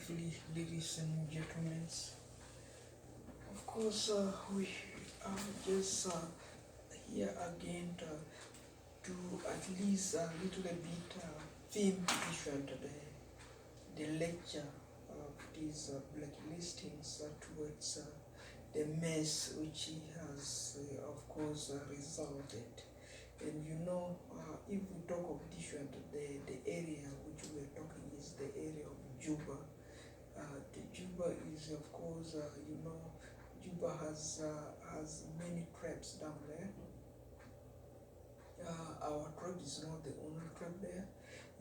beautifully, ladies and gentlemen. Of course, we are just here again to at least a little bit theme issue today, the lecture of these blacklistings towards the mess which has, of course, resulted. And if we talk of this one today, the area which we are talking is the area of Juba. The Juba is, of course, Juba has many tribes down there. Our tribe is not the only tribe there.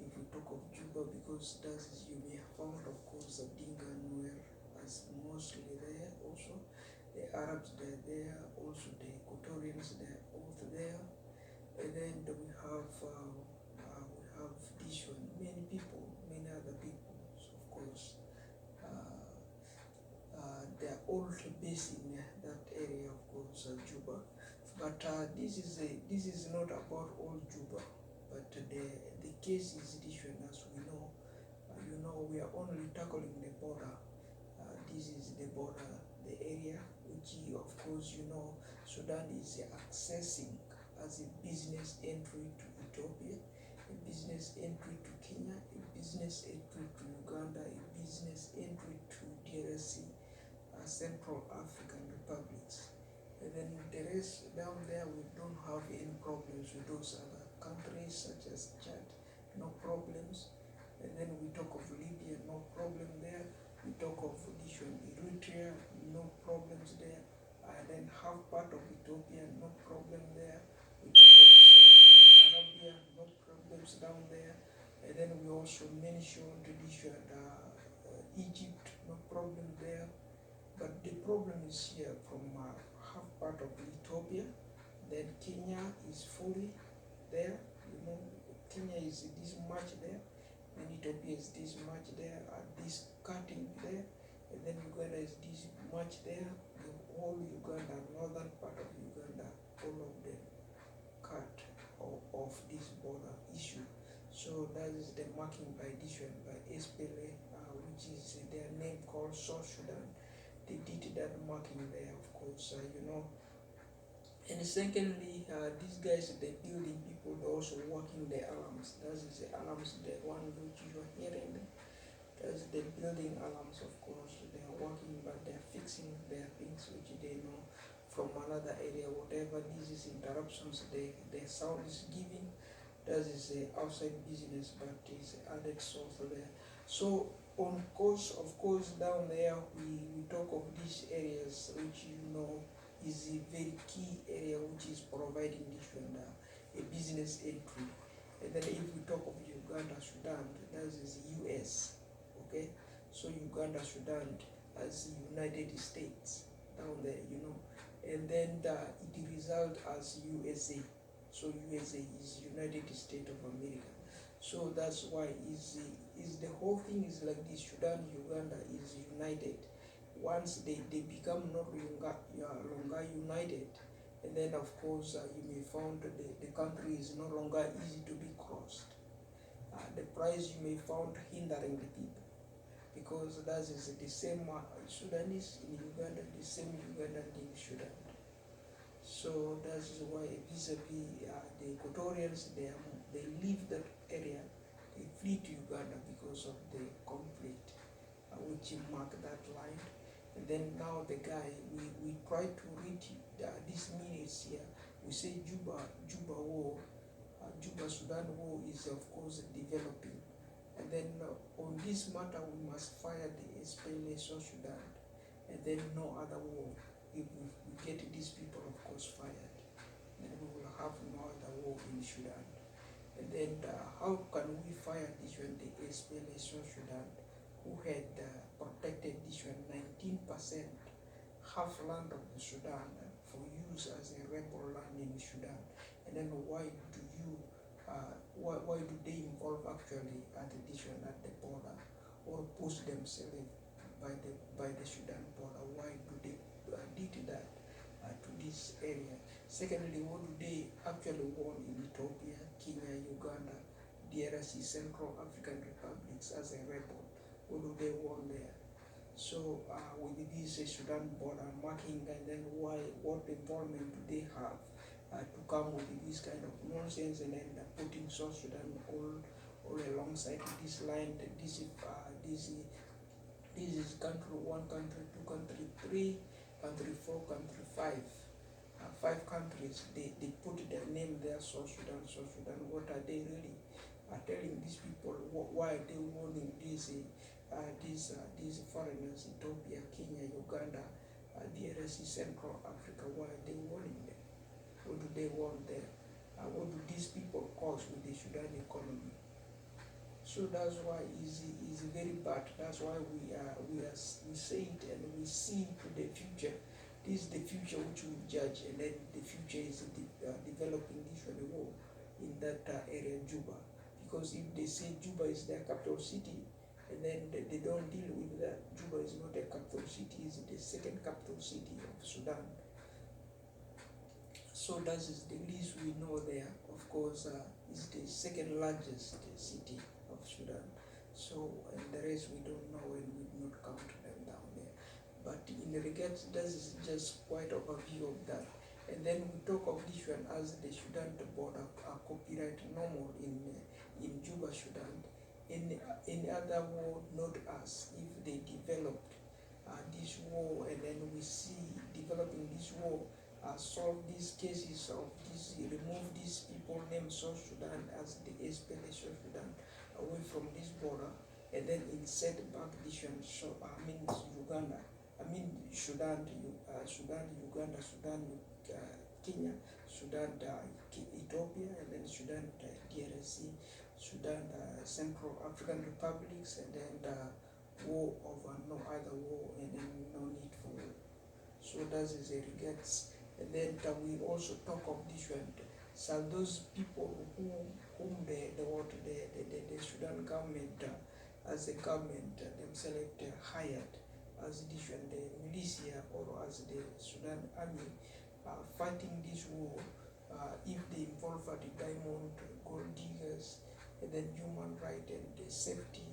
If we talk of Juba, because that is, you may have found, of course, the Dinka and Nuer as mostly there also. The Arabs they're there, also the Equatorians they're also there. And then we have this one, many people, many other people, so of course. They are all based in that area, of course, Juba. But this is not about all Juba. But the case is different, as we know. We are only tackling the border. This is the border, the area which, of course, Sudan is accessing as a business entry to Ethiopia, a business entry to Kenya, a business entry to Uganda, a business entry to DRC, Central African Republics. And then the rest down there, we don't have any problems with those other countries such as Chad, no problems. And then we talk of Libya, no problem there. We talk of Eritrea, no problems there. And then half part of Ethiopia, no problem there. We talk of Saudi Arabia, no problems down there. And then we also mentioned Egypt, no problem there. But the problem is here from half part of Ethiopia. Then Kenya is fully there. Kenya is this much there, and Ethiopia is this much there, this cutting there, and then Uganda is this much there. The whole Uganda, northern part of Uganda, all of them cut of this border issue. So that is the marking by this one by Spla, which is their name called South Sudan. They did that marking there, of course, And secondly, these guys, the building people, they're also working the alarms. That is the alarms, the one which you are hearing. That's the building alarms, of course. They are working, but they're fixing their things which they know from another area, whatever this is interruptions the sound is giving. That is outside business, but it's added source there. So of course, down there we talk of these areas which is a very key area which is providing this one, a business entry. And then if we talk of Uganda, Sudan, that is US, okay? So Uganda, Sudan as United States down there, and then it result as USA. So USA is United States of America. So that's why is the whole thing is like this. Sudan, Uganda is united. Once they become not longer united, and then of course you may find the country is no longer easy to be crossed. The price you may find hindering the people, because that is the same Sudanese in Uganda, the same Ugandan in Sudan. So that's why vis-a-vis the Equatorians, they leave that area, they flee to Uganda because of the conflict which marked that line. And then now the guy, we try to read these minutes here. We say Juba war, Juba Sudan war is of course developing. And then on this matter we must fire the SPLA South Sudan, and then no other war. If we get these people, of course, fired, then we will have no other war in Sudan. And then how can we fire this one, the SPLA South Sudan, who had protected this one 19% half land of the Sudan for use as a rebel land in Sudan? And then why do they involve actually at this one at the border, or post themselves by the Sudan border? Why do they did that to this area? Secondly, what do they actually want in Ethiopia, Kenya, Uganda, DRC, Central African Republics as a rebel? What do do they want there? So with this Sudan border marking, and then what involvement do they have to come with this kind of nonsense, and then putting South Sudan all alongside this line? This is country one, country two, country three, country four, country five. Five countries, they put their name there, South Sudan, South Sudan. What are they really telling these people? Why are they warning these foreigners, Ethiopia, Kenya, Uganda, DRC, Central Africa? Why are they warning them? What do they want there? What do these people cause with the Sudan economy? So that's why it's very bad. That's why we say it, and we see to the future. This is the future which we judge, and then the future is developing this war in that area, Juba. Because if they say Juba is their capital city, and then they don't deal with that, Juba is not a capital city, it's the second capital city of Sudan. So that is the least we know there. Of course, it's the second largest city of Sudan. So, and the rest we don't know, and we do not count them down there. But in regards, that is just quite overview of that. And then we talk of this one as the Sudan border copyright normal in Juba, Sudan. In other war, not us. If they developed this war, and then we see developing this war, solve these cases of this, remove these people named South Sudan as the Spla South Sudan away from this border, and then insert back this one, Uganda, Sudan, Uganda, Sudan, Kenya, Sudan, Ethiopia, and then Sudan, DRC, Sudan, Central African Republics, and then war over no other war, and then no need for war. So that is a regards. And then we also talk of this one. So those people whom the Sudan government, as a government themselves hired as this one, the militia or as the Sudan army, fighting this war, if they involve the diamond, gold diggers, and then human right and the safety,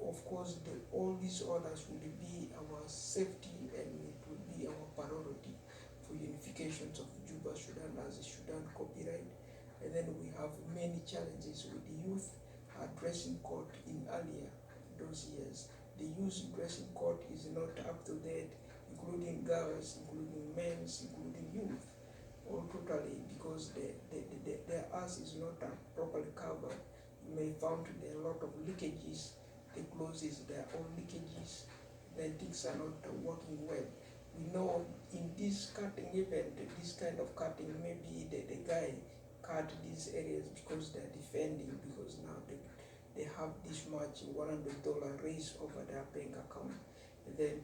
of course, all these orders will be our safety, and it will be our priority for unifications of Juba, Sudan as a Sudan copyright. And then we have many challenges with the youth dressing code in earlier those years. The youth dressing code is not up to date, including girls, including men, including youth, all totally, because their ass is not properly covered. You may find there are a lot of leakages. The clothes, there are all leakages, then things are not working well. We know in this cutting event, this kind of cutting, maybe the guy cut these areas because they're defending, because now they have this much $100 raise over their bank account. And then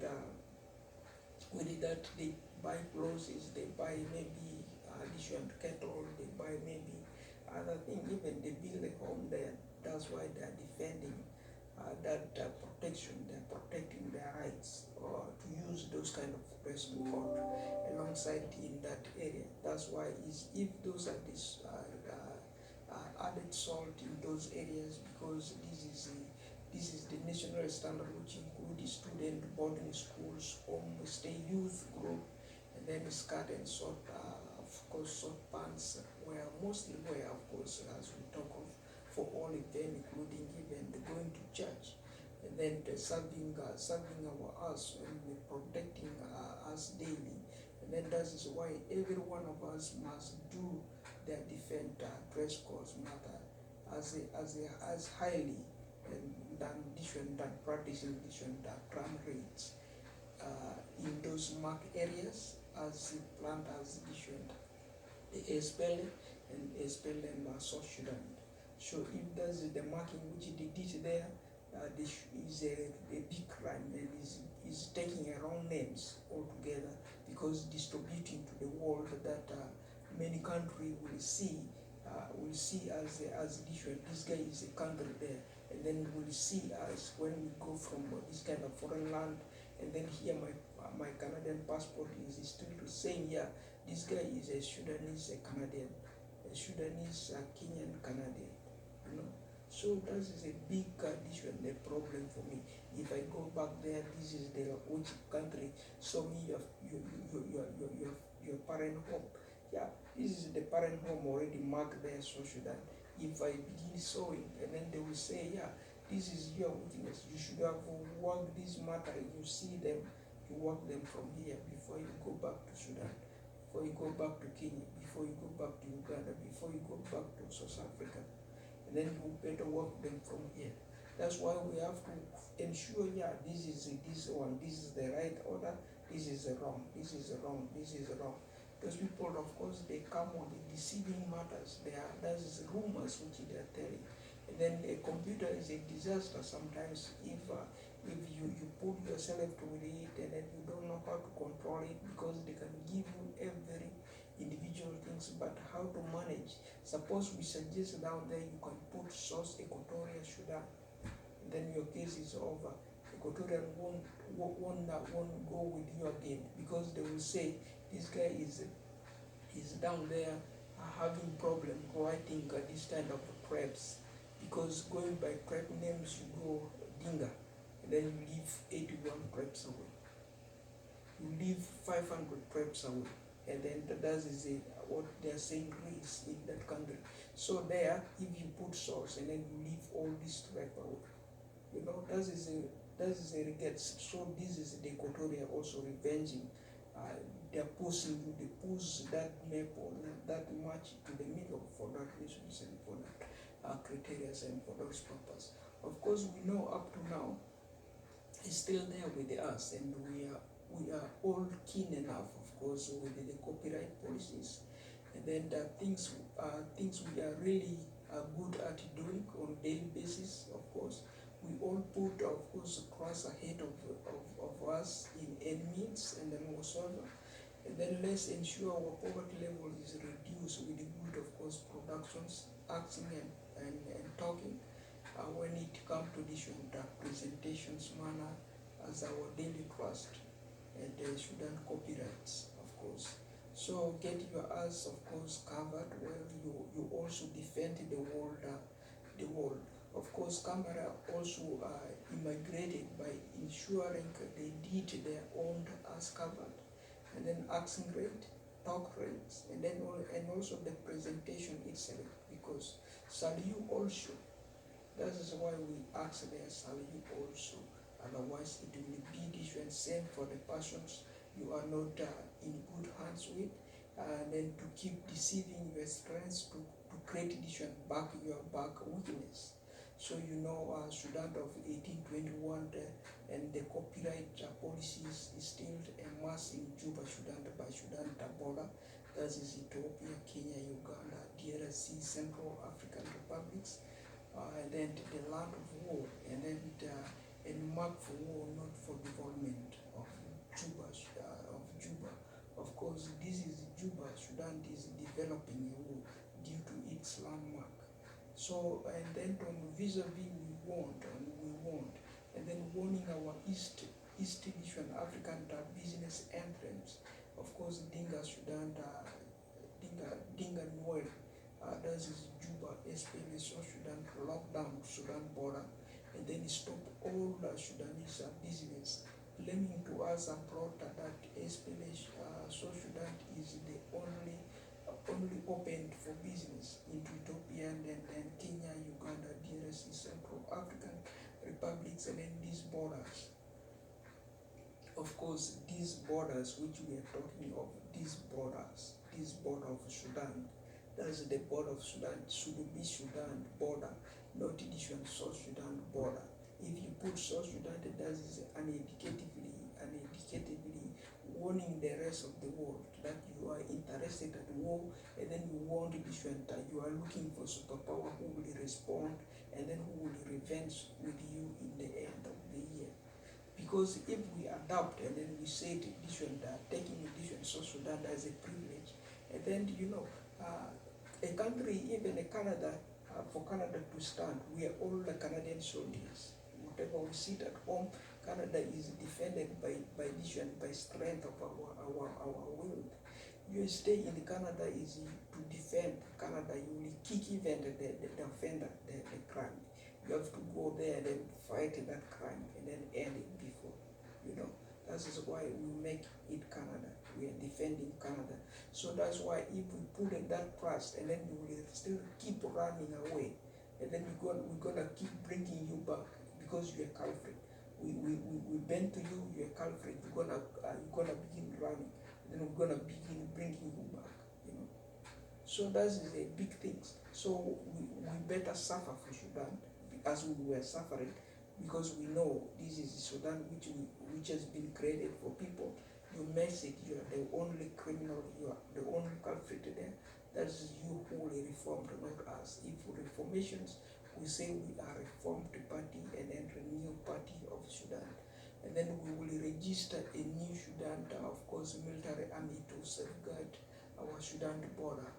with that, they buy clothes, they buy maybe additional cattle, they buy maybe other things, even they build a home there. That's why they're defending that protection. They're protecting their rights, or to use those kind of rescue code alongside in that area. That's why if those are this added salt in those areas, because this is the national standard, which includes student boarding schools, home stay youth group, and then skirt and short, of course, short pants, where mostly where, of course, as we talk of, for all events, including even going to church, and then serving our us and protecting us daily. And then that is why every one of us must do their different dress codes matter as highly than different, than practicing different crime rates in those marked areas as planned as different the Spla and Spla and South Sudan. So if there's the marking which they did there, this is a big crime, and is taking wrong names altogether, because distributing to the world that many countries will see as different. This guy is a country there, and then we'll see us when we go from this kind of foreign land, and then here my Canadian passport is still the same. Yeah, this guy is a Sudanese, a Canadian, a Sudanese, a Kenyan Canadian. You know, so that is a big condition, a problem for me. go back there, this is the which country, show me your parent home. Yeah, this is the parent home already marked there, South Sudan. If I begin sowing, and then they will say, yeah, this is your weakness, you should have worked this matter, you see them, you work them from here before you go back to Sudan, before you go back to Kenya, before you go back to Uganda, before you go back to South Africa, and then you better work them from here. That's why we have to ensure, yeah, this is the right order, this is wrong, this is wrong, this is wrong. Those people, of course, they come on the deceiving matters. That is rumors which they are telling. And then a computer is a disaster sometimes if you put yourself to it and then you don't know how to control it, because they can give you every individual things, but how to manage. Suppose we suggest down there you can put source Equatorial Sudan, then your case is over. Equatorial won't go with you again, because they will say this guy is down there having problem writing this kind of crepes, because going by crepe names you go Dinga, and then you leave 81 crepes away. You leave 500 crepes away, and then that is what they are saying race in that country. So there, if you put sauce and then you leave all this crepe away, you know, that is a regrets. So this is the Equatorial also revenging. They're pushing you, they push that maple that much to the middle for that reasons and for that criteria and for those purposes. Of course, we know up to now it's still there with us, and we are all keen enough, of course, with the copyright policies, and then the things we are really good at doing on a daily basis. Of course, we all put, of course, cross ahead of us in any means, and then whatsoever. And then let's ensure our poverty level is reduced with the good, of course, productions, acting and talking. When it comes to this presentations manner as our daily trust, and Sudan copyrights, of course. So get your ass, of course, covered where you also defend the world. Of course, Camera also immigrated by ensuring they did their own ass covered, and then accent rate, talk rates, and then also the presentation itself, because Saliu also, that is why we ask their Saliu also, otherwise it will be different. Same for the persons you are not in good hands with, and then to keep deceiving your strengths to create different back your back weakness. So you know, Sudan of 1821 and the copyright policies is still a mass in Juba, Sudan, by Sudan border. That is Ethiopia, Kenya, Uganda, DRC, Central African Republics, and then the land of war, and then and mark for war, not for development of Juba. Of course, this is Juba, Sudan is developing a war due to its landmark. So, and then from vis-a-vis we want, and then warning our East Asian African business entrance. Of course, Dinga Sudan, Dinga Noel, that is Juba, Spla, South Sudan, lockdown Sudan border, and then stop all the Sudanese business, claiming to us abroad that Spla, South Sudan is the only opened for business into Ethiopia and then Kenya, Uganda, DRC, Central African Republics, and then these borders. Of course, these borders which we are talking of, this border of Sudan, that is the border of Sudan, should be Sudan border, not addition South Sudan border. If you put South Sudan, that is uneducatively warning the rest of the world that you are interested at war, and then you want different, you are looking for superpower who will respond, and then who will revenge with you in the end of the year. Because if we adopt and then we say different, taking different South Sudan as a privilege, and then a country, even a Canada, for Canada to stand, we are all the Canadian soldiers. Whatever we sit at home, Canada is defended by strength of our will. You stay in Canada is to defend Canada. You will kick even the offender, the crime. You have to go there and then fight that crime and then end it. That is why we make it Canada. We are defending Canada. So that's why if we put in that trust and then we will still keep running away, and then we're gonna keep bringing you back because you're a culprit. We bend to you, you're a culprit. You're gonna begin running, and then we're gonna begin bringing you back. You know. So that is a big thing. So we better suffer for Sudan as we were suffering, because we know this is Sudan which has been created for people. You mess it, you are the only criminal, you are the only culprit there. That is you who will reform, not us. If reformations, we say we are reformed party and then renew party of Sudan. And then we will register a new Sudan, of course, military army to safeguard our Sudan border.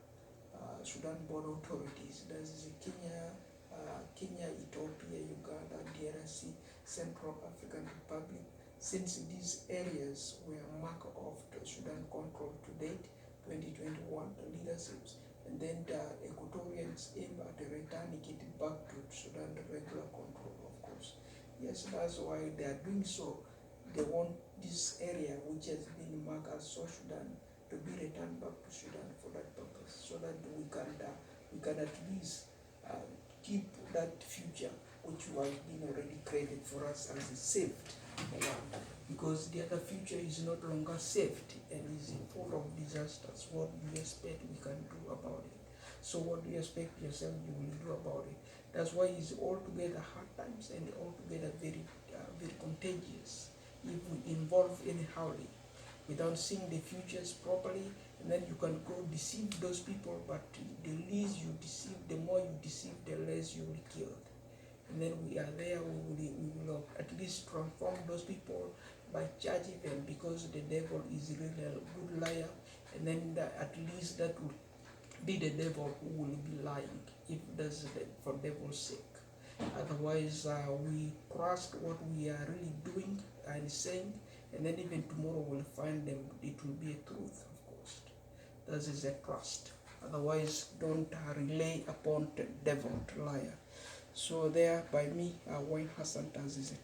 Sudan border authorities, that is Kenya, Ethiopia, Uganda, DRC, Central African Republic, since these areas were marked off the Sudan control to date, 2021 leaderships, and then the Equatorians aim at returning it back to Sudan regular control, of course. Yes, that's why they are doing so. They want this area which has been marked as South Sudan to be returned back to Sudan for that purpose, so that we can at least keep that future which was been already created for us as a safe one, because the other future is not longer safe and is full of disasters. What do you expect we can do about it? So what do you expect yourself you will do about it? That's why it's altogether hard times and altogether very contagious if we involve anyhow without seeing the futures properly, and then you can go deceive those people, but the least you deceive, the more you deceive, the less you will kill. And then we are there, we will at least transform those people by charging them, because the devil is really a good liar, and then at least that will be the devil who will be lying, if that's for devil's sake. Otherwise, we trust what we are really doing and saying, and then even tomorrow we'll find them, it will be a truth, of course. That is a trust. Otherwise, don't rely upon the devil, liar. So there, by me, Wayne Hassan, as is it.